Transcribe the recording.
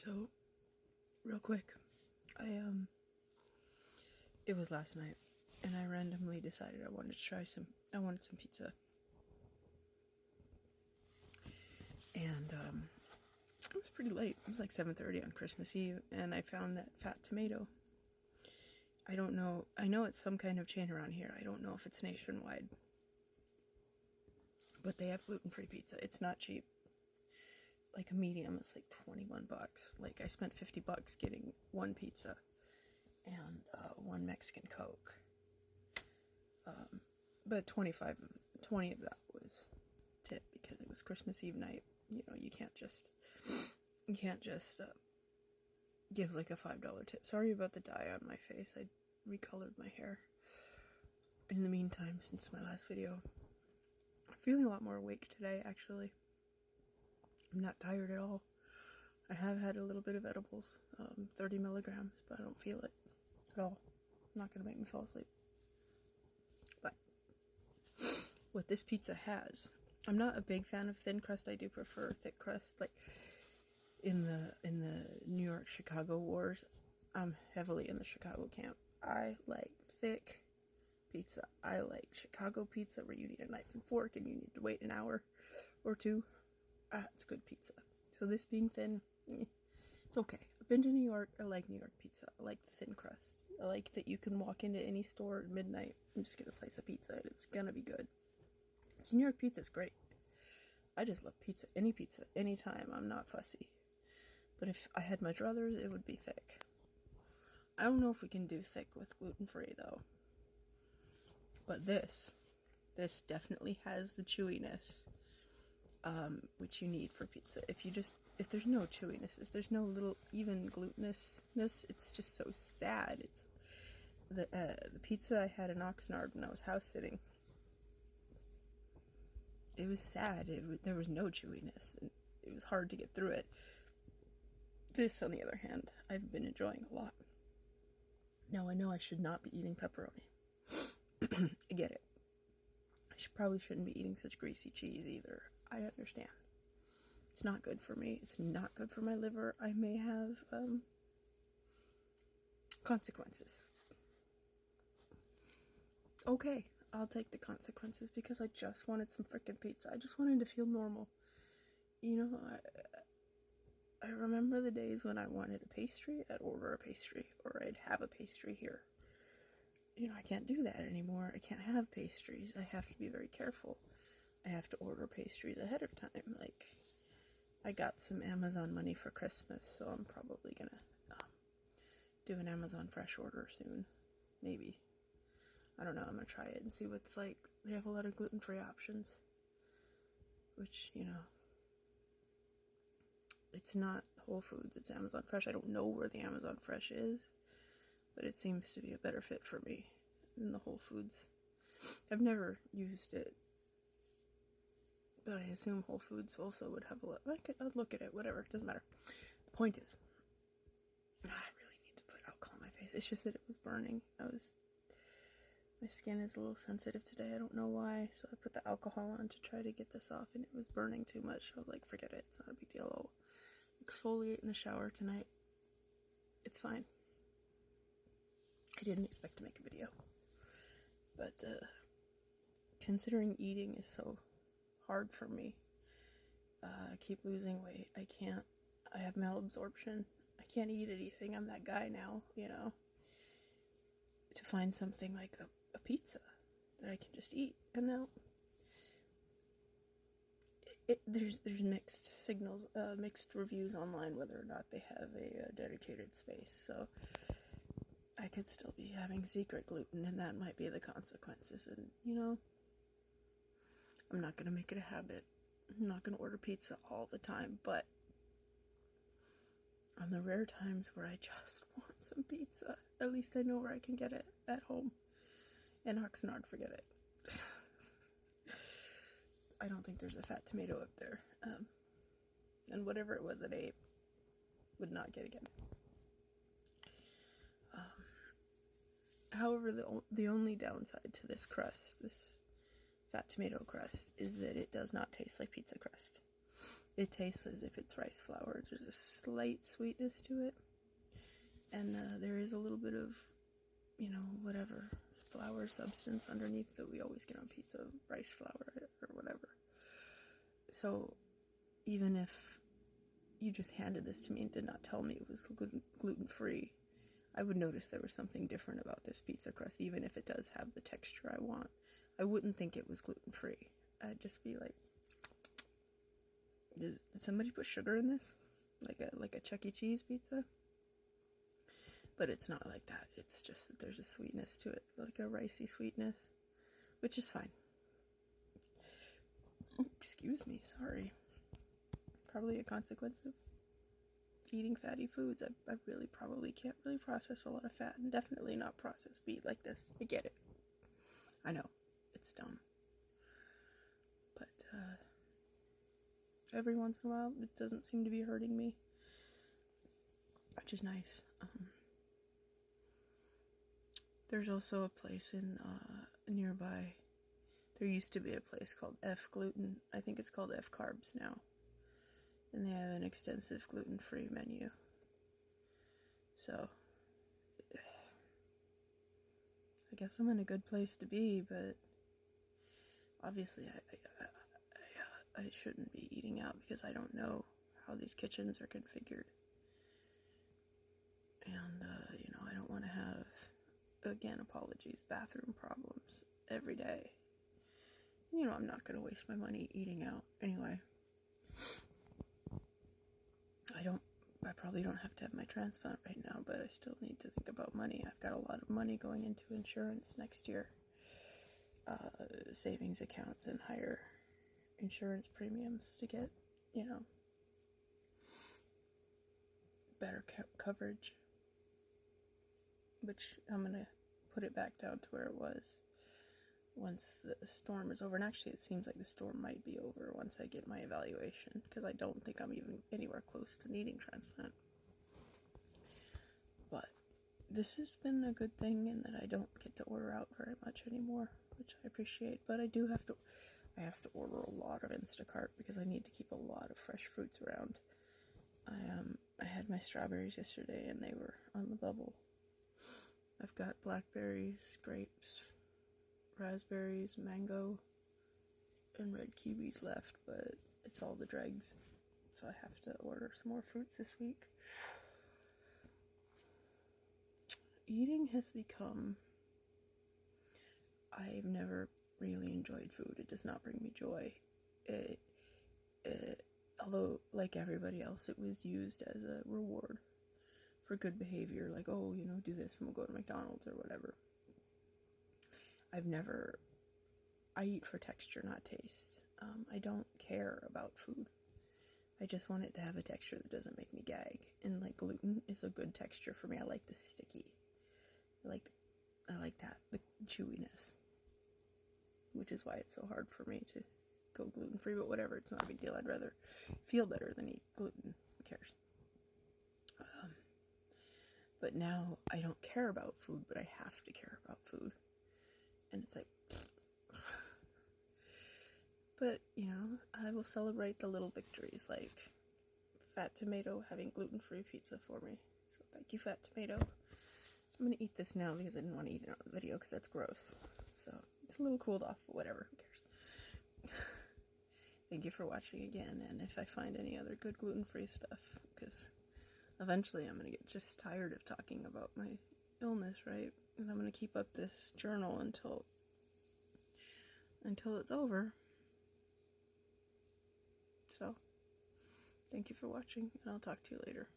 So, real quick, it was last night, and I randomly decided I wanted some pizza. And, it was pretty late. It was like 7:30 on Christmas Eve, and I found that Fat Tomato. I don't know. I know it's some kind of chain around here. I don't know if it's nationwide. But they have gluten-free pizza. It's not cheap. Like a medium is like $21. Like I spent $50 getting one pizza and one Mexican Coke. But 20 of that was tip because it was Christmas Eve night. You know, you can't just give like a $5 tip. Sorry about the dye on my face. I recolored my hair. In the meantime, since my last video, I'm feeling a lot more awake today, actually. I'm not tired at all. I have had a little bit of edibles, 30 milligrams, but I don't feel it at all. Not gonna make me fall asleep. But what this pizza has, I'm not a big fan of thin crust. I do prefer thick crust. Like in the New York Chicago wars, I'm heavily in the Chicago camp. I like thick pizza. I like Chicago pizza where you need a knife and fork and you need to wait an hour or two. It's good pizza. So this being thin, it's okay. I've been to New York. I like New York pizza. I like the thin crust. I like that you can walk into any store at midnight and just get a slice of pizza and it's gonna be good. So New York pizza is great. I just love pizza, anytime. I'm not fussy. But if I had my druthers, it would be thick. I don't know if we can do thick with gluten-free though. But this definitely has the chewiness, which you need for pizza. If there's no chewiness, if there's no little even gluteniness, it's just so sad. It's the pizza I had in Oxnard when I was house sitting. It was sad. There was no chewiness, and it was hard to get through it. This, on the other hand, I've been enjoying a lot. Now I know I should not be eating pepperoni. I get it. I probably shouldn't be eating such greasy cheese either. I understand. It's not good for me. It's not good for my liver. I may have consequences. Okay, I'll take the consequences because I just wanted some freaking pizza. I just wanted to feel normal. You know, I remember the days when I wanted a pastry. I'd order a pastry, or I'd have a pastry here. You know, I can't do that anymore. I can't have pastries. I have to be very careful. I have to order pastries ahead of time. Like, I got some Amazon money for Christmas, so I'm probably gonna do an Amazon Fresh order soon. Maybe. I don't know. I'm gonna try it and see what it's like. They have a lot of gluten-free options, which, you know, it's not Whole Foods, it's Amazon Fresh. I don't know where the Amazon Fresh is, but it seems to be a better fit for me than the Whole Foods. I've never used it, but I assume Whole Foods also would have a lot. I'd look at it, whatever, it doesn't matter. The point is, I really need to put alcohol on my face. It's just that it was burning. My skin is a little sensitive today, I don't know why, so I put the alcohol on to try to get this off, and it was burning too much. I was like, forget it, it's not a big deal. I'll exfoliate in the shower tonight. It's fine. I didn't expect to make a video, but considering eating is so hard for me, I keep losing weight. I have malabsorption. I can't eat anything. I'm that guy now, you know. To find something like a pizza that I can just eat, and now there's mixed signals, mixed reviews online whether or not they have a dedicated space. So I could still be having secret gluten, and that might be the consequences. And, you know, I'm not going to make it a habit. I'm not going to order pizza all the time, but on the rare times where I just want some pizza, at least I know where I can get it at home. And Oxnard, forget it. I don't think there's a Fat Tomato up there. And whatever it was that I ate, would not get again. However, the only downside to this crust, this Fat Tomato crust, is that it does not taste like pizza crust. it tastes as if it's rice flour. There's a slight sweetness to it, and there is a little bit of, you know, whatever flour substance underneath that we always get on pizza, rice flour or whatever. So even if you just handed this to me and did not tell me it was gluten-free, I would notice there was something different about this pizza crust, even if it does have the texture I want. I wouldn't think it was gluten-free. I'd just be like, did somebody put sugar in this? Like a Chuck E. Cheese pizza? But it's not like that. It's just that there's a sweetness to it, like a ricey sweetness, which is fine. Excuse me, sorry. Probably a consequence of eating fatty foods. I really probably can't really process a lot of fat, and definitely not processed meat like this. I get it. I know, it's dumb. But every once in a while, it doesn't seem to be hurting me, which is nice. There's also a place in nearby. There used to be a place called F Gluten. I think it's called F Carbs now. And they have an extensive gluten-free menu. So, I guess I'm in a good place to be, but obviously I shouldn't be eating out because I don't know how these kitchens are configured. And, you know, I don't want to have, again, apologies, bathroom problems every day. You know, I'm not going to waste my money eating out anyway. I probably don't have to have my transplant right now, but I still need to think about money. I've got a lot of money going into insurance next year. Savings accounts and higher insurance premiums to get, you know, better coverage. Which I'm going to put it back down to where it was once the storm is over. And actually, it seems like the storm might be over once I get my evaluation, because I don't think I'm even anywhere close to needing transplant. But this has been a good thing in that I don't get to order out very much anymore, which I appreciate. But I have to order a lot of Instacart because I need to keep a lot of fresh fruits around. I had my strawberries yesterday and they were on the bubble. I've got blackberries, grapes, raspberries, mango, and red kiwis left, but it's all the dregs, so I have to order some more fruits this week. Eating has become... I've never really enjoyed food. It does not bring me joy. Although, like everybody else, it was used as a reward for good behavior, like, oh, you know, do this and we'll go to McDonald's or whatever. I eat for texture, not taste. I don't care about food. I just want it to have a texture that doesn't make me gag. And like gluten is a good texture for me. I like the sticky. I like that, the chewiness. Which is why it's so hard for me to go gluten-free, but whatever, it's not a big deal. I'd rather feel better than eat gluten. Who cares? But now I don't care about food, but I have to care about food. And it's like... But, you know, I will celebrate the little victories, like Fat Tomato having gluten-free pizza for me. So thank you, Fat Tomato. I'm going to eat this now because I didn't want to eat it on the video because that's gross. So it's a little cooled off, but whatever, who cares? Thank you for watching again, and if I find any other good gluten-free stuff, because eventually I'm going to get just tired of talking about my illness, right? And I'm going to keep up this journal until it's over. So, thank you for watching, and I'll talk to you later.